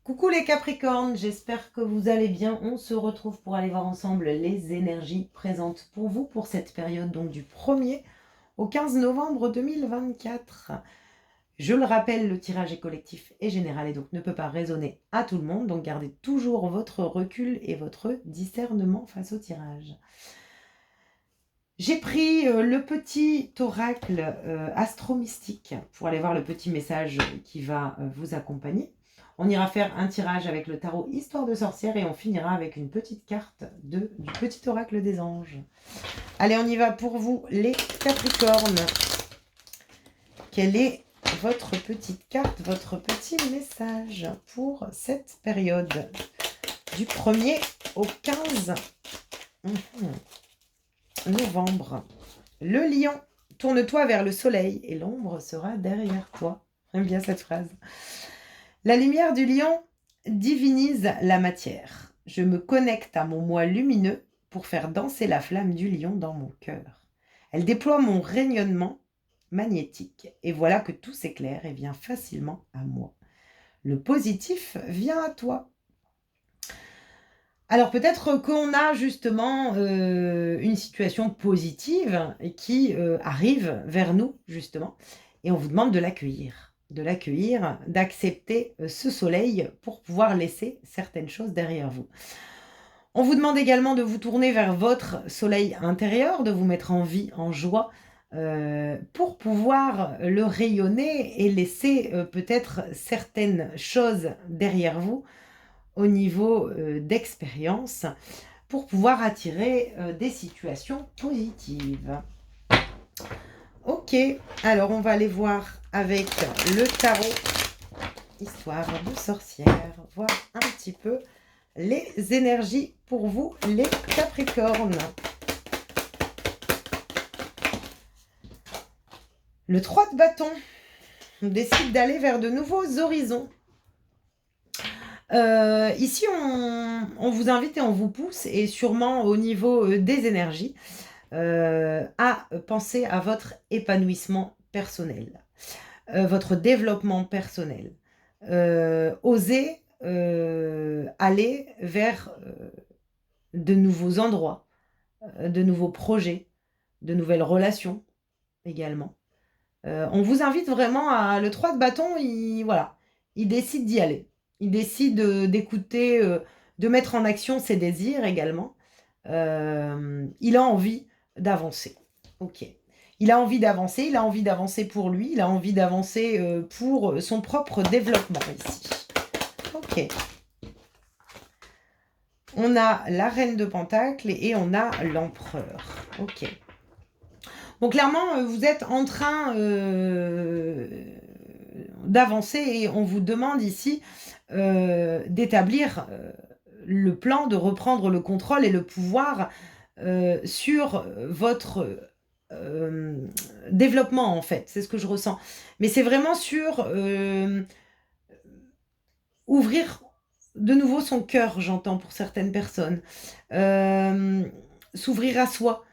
Coucou les Capricornes, j'espère que vous allez bien. On se retrouve pour aller voir ensemble les énergies présentes pour vous pour cette période donc du 1er au 15 novembre 2024. Je le rappelle, le tirage est collectif et général et donc ne peut pas résonner à tout le monde. Donc gardez toujours votre recul et votre discernement face au tirage. J'ai pris le petit oracle astro-mystique pour aller voir le petit message qui va vous accompagner. On ira faire un tirage avec le tarot Histoire de sorcière et on finira avec une petite carte du petit oracle des anges. Allez, on y va pour vous les Capricornes. Quelle est votre petite carte, votre petit message pour cette période du 1er au 15 novembre? Le lion, tourne-toi vers le soleil et l'ombre sera derrière toi. J'aime bien cette phrase. La lumière du lion divinise la matière. Je me connecte à mon moi lumineux pour faire danser la flamme du lion dans mon cœur. Elle déploie mon rayonnement magnétique et voilà que tout s'éclaire et vient facilement à moi. Le positif vient à toi. Alors peut-être qu'on a justement une situation positive qui arrive vers nous justement et on vous demande de l'accueillir, d'accepter ce soleil pour pouvoir laisser certaines choses derrière vous. On vous demande également de vous tourner vers votre soleil intérieur, de vous mettre en vie, en joie, pour pouvoir le rayonner et laisser peut-être certaines choses derrière vous au niveau d'expérience pour pouvoir attirer des situations positives. Ok, alors on va aller voir avec le tarot Histoire de sorcière, voir un petit peu les énergies pour vous les Capricornes. Le 3 de bâton, on décide d'aller vers de nouveaux horizons. Ici, on vous invite et on vous pousse, et sûrement au niveau des énergies, à penser à votre épanouissement personnel, votre développement personnel. Osez aller vers de nouveaux endroits, de nouveaux projets, de nouvelles relations également. On vous invite vraiment à... Le 3 de bâton, il décide d'y aller. Il décide d'écouter, de mettre en action ses désirs également. Il a envie d'avancer. Ok. Il a envie d'avancer pour lui, il a envie d'avancer pour son propre développement ici. Ok. On a la reine de Pentacles et on a l'empereur. Ok. Bon, clairement, vous êtes en train d'avancer et on vous demande ici d'établir le plan, de reprendre le contrôle et le pouvoir sur votre développement, en fait. C'est ce que je ressens. Mais c'est vraiment sur ouvrir de nouveau son cœur, j'entends, pour certaines personnes. S'ouvrir à soi.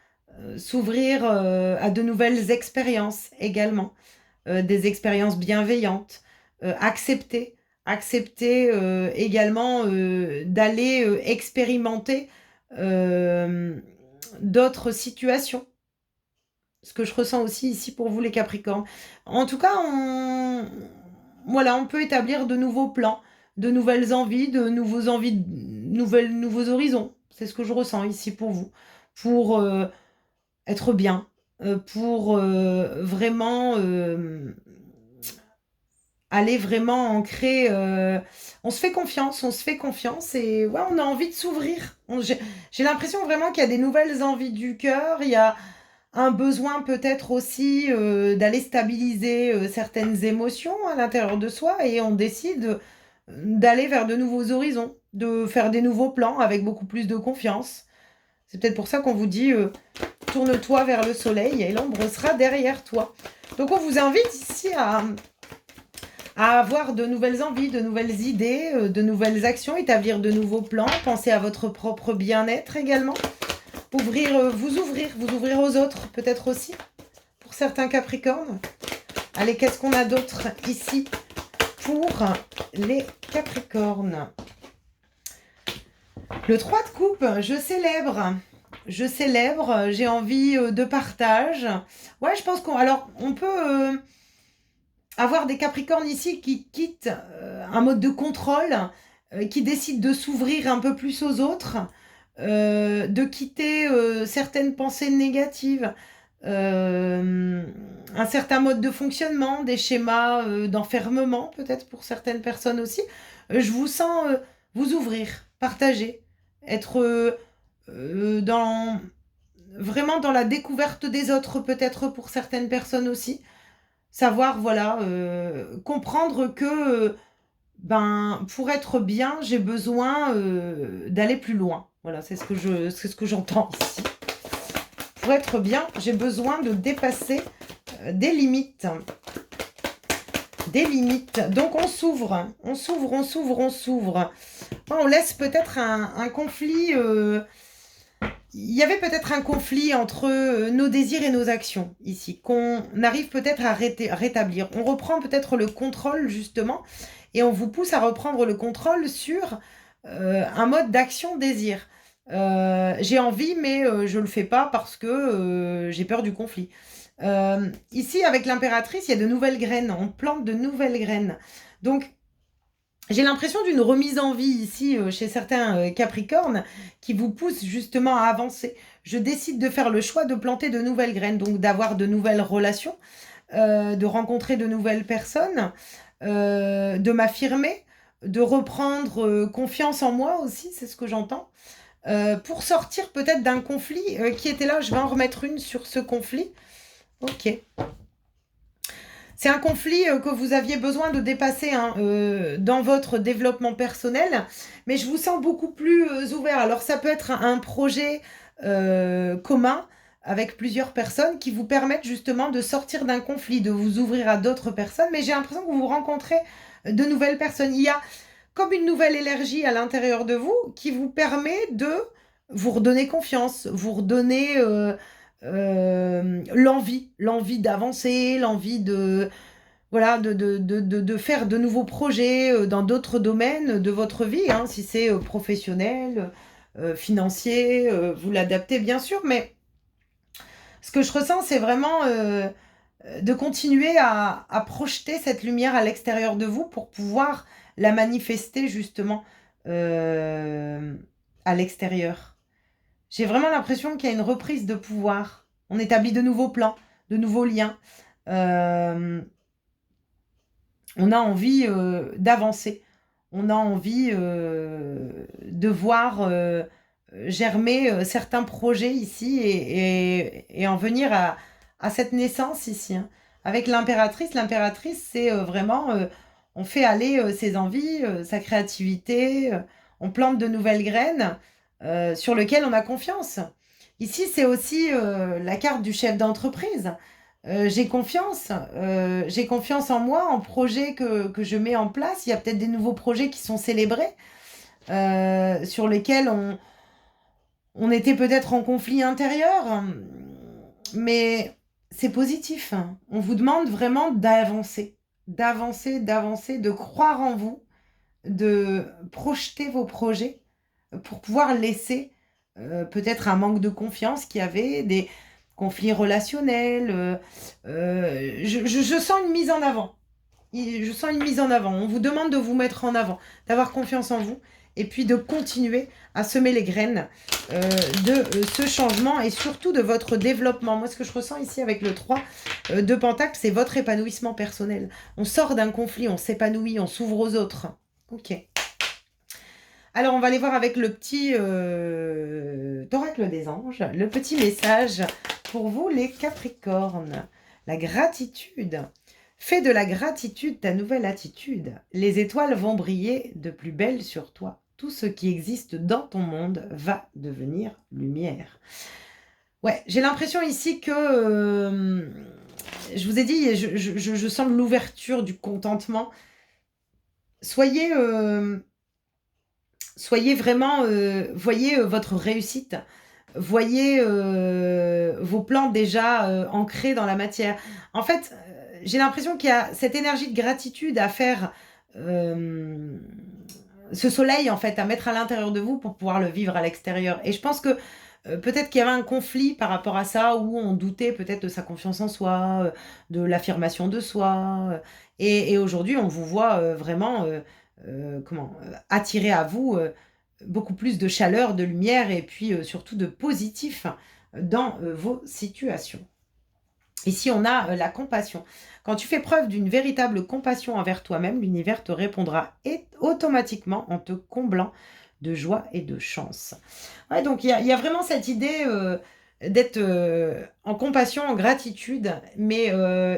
S'ouvrir à de nouvelles expériences également, des expériences bienveillantes, accepter également d'aller expérimenter d'autres situations. Ce que je ressens aussi ici pour vous les Capricornes. En tout cas, on peut établir de nouveaux plans, de nouvelles envies, nouveaux horizons. C'est ce que je ressens ici pour vous. Pour être bien, pour vraiment aller vraiment ancrer. On se fait confiance et ouais, on a envie de s'ouvrir. J'ai l'impression vraiment qu'il y a des nouvelles envies du cœur, il y a un besoin peut-être aussi d'aller stabiliser certaines émotions à l'intérieur de soi et on décide d'aller vers de nouveaux horizons, de faire des nouveaux plans avec beaucoup plus de confiance. C'est peut-être pour ça qu'on vous dit tourne-toi vers le soleil et l'ombre sera derrière toi. Donc on vous invite ici à avoir de nouvelles envies, de nouvelles idées, de nouvelles actions, établir de nouveaux plans, penser à votre propre bien-être également. Vous ouvrir aux autres peut-être aussi, pour certains Capricornes. Allez, qu'est-ce qu'on a d'autre ici pour les Capricornes. Le 3 de coupe, je célèbre. Je célèbre, j'ai envie de partage. Ouais, je pense on peut avoir des Capricornes ici qui quittent un mode de contrôle, qui décident de s'ouvrir un peu plus aux autres, de quitter certaines pensées négatives, un certain mode de fonctionnement, des schémas d'enfermement peut-être pour certaines personnes aussi. Je vous sens vous ouvrir, partager, être vraiment dans la découverte des autres peut-être pour certaines personnes aussi. Savoir, voilà, comprendre que pour être bien, j'ai besoin d'aller plus loin. Voilà, c'est ce que j'entends ici. Pour être bien, j'ai besoin de dépasser des limites. Des limites. Donc on s'ouvre, on s'ouvre, on s'ouvre, on s'ouvre. On laisse peut-être un conflit. Il y avait peut-être un conflit entre nos désirs et nos actions ici, qu'on arrive peut-être à rétablir. On reprend peut-être le contrôle justement, et on vous pousse à reprendre le contrôle sur un mode d'action-désir. J'ai envie, mais je ne le fais pas parce que j'ai peur du conflit. Ici, avec l'impératrice, il y a de nouvelles graines. On plante de nouvelles graines. Donc, j'ai l'impression d'une remise en vie ici chez certains Capricornes qui vous poussent justement à avancer. Je décide de faire le choix de planter de nouvelles graines, donc d'avoir de nouvelles relations, de rencontrer de nouvelles personnes, de m'affirmer, de reprendre confiance en moi aussi, c'est ce que j'entends, pour sortir peut-être d'un conflit qui était là. Je vais en remettre une sur ce conflit. Ok. C'est un conflit que vous aviez besoin de dépasser dans votre développement personnel, mais je vous sens beaucoup plus ouvert. Alors ça peut être un projet commun avec plusieurs personnes qui vous permettent justement de sortir d'un conflit, de vous ouvrir à d'autres personnes, mais j'ai l'impression que vous rencontrez de nouvelles personnes. Il y a comme une nouvelle énergie à l'intérieur de vous qui vous permet de vous redonner confiance, vous redonner l'envie d'avancer, l'envie de, voilà, de faire de nouveaux projets dans d'autres domaines de votre vie, hein, si c'est professionnel, financier, vous l'adaptez bien sûr, mais ce que je ressens, c'est vraiment de continuer à projeter cette lumière à l'extérieur de vous pour pouvoir la manifester justement euh, à l'extérieur. J'ai vraiment l'impression qu'il y a une reprise de pouvoir. On établit de nouveaux plans, de nouveaux liens. Euh, on a envie d'avancer. On a envie de voir germer certains projets ici et en venir à cette naissance ici, hein. Avec l'impératrice, c'est vraiment, on fait aller ses envies, sa créativité, on plante de nouvelles graines sur lesquelles on a confiance. Ici, c'est aussi la carte du chef d'entreprise. J'ai confiance en moi, en projets que je mets en place. Il y a peut-être des nouveaux projets qui sont célébrés, sur lesquels on était peut-être en conflit intérieur, mais c'est positif. On vous demande vraiment d'avancer, d'avancer, d'avancer, de croire en vous, de projeter vos projets pour pouvoir laisser peut-être un manque de confiance qu'il y avait, des conflits relationnels. Je sens une mise en avant. Je sens une mise en avant. On vous demande de vous mettre en avant, d'avoir confiance en vous et puis de continuer à semer les graines de ce changement et surtout de votre développement. Moi, ce que je ressens ici avec le 3 de Pentacle, c'est votre épanouissement personnel. On sort d'un conflit, on s'épanouit, on s'ouvre aux autres. Ok. Alors, on va aller voir avec le petit oracle des anges, le petit message pour vous, les Capricornes. La gratitude. Fais de la gratitude ta nouvelle attitude. Les étoiles vont briller de plus belle sur toi. Tout ce qui existe dans ton monde va devenir lumière. Ouais, j'ai l'impression ici que, je vous ai dit, je sens l'ouverture du contentement. Soyez vraiment, voyez votre réussite, voyez vos plans déjà ancrés dans la matière. En fait, j'ai l'impression qu'il y a cette énergie de gratitude à faire ce soleil, en fait, à mettre à l'intérieur de vous pour pouvoir le vivre à l'extérieur. Et je pense que peut-être qu'il y avait un conflit par rapport à ça, où on doutait peut-être de sa confiance en soi, de l'affirmation de soi. Et aujourd'hui, on vous voit vraiment attirer à vous beaucoup plus de chaleur, de lumière et puis surtout de positif dans vos situations. Ici, on a la compassion. Quand tu fais preuve d'une véritable compassion envers toi-même, l'univers te répondra automatiquement en te comblant de joie et de chance. Ouais, donc il y a vraiment cette idée d'être en compassion, en gratitude, mais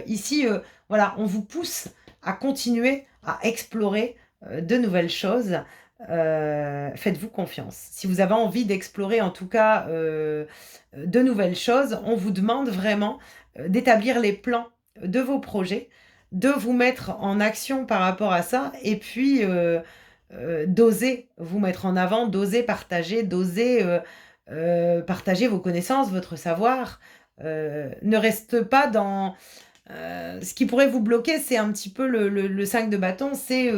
ici, voilà, on vous pousse à continuer à explorer de nouvelles choses. Faites-vous confiance. Si vous avez envie d'explorer en tout cas de nouvelles choses, on vous demande vraiment d'établir les plans de vos projets, de vous mettre en action par rapport à ça, et puis d'oser vous mettre en avant, d'oser partager, d'oser partager vos connaissances, votre savoir. Ne reste pas dans... ce qui pourrait vous bloquer, c'est un petit peu le 5 de bâton, c'est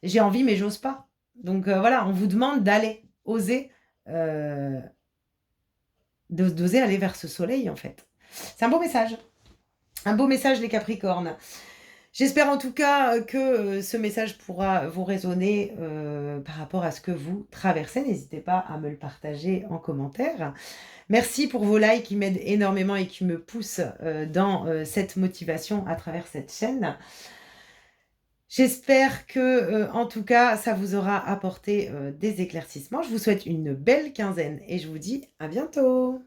j'ai envie mais j'ose pas. Donc voilà, on vous demande d'aller, oser, d'oser aller vers ce soleil en fait. C'est un beau message. Un beau message les Capricornes. J'espère en tout cas que ce message pourra vous résonner par rapport à ce que vous traversez. N'hésitez pas à me le partager en commentaire. Merci pour vos likes qui m'aident énormément et qui me poussent dans cette motivation à travers cette chaîne. J'espère que, en tout cas, ça vous aura apporté des éclaircissements. Je vous souhaite une belle quinzaine et je vous dis à bientôt.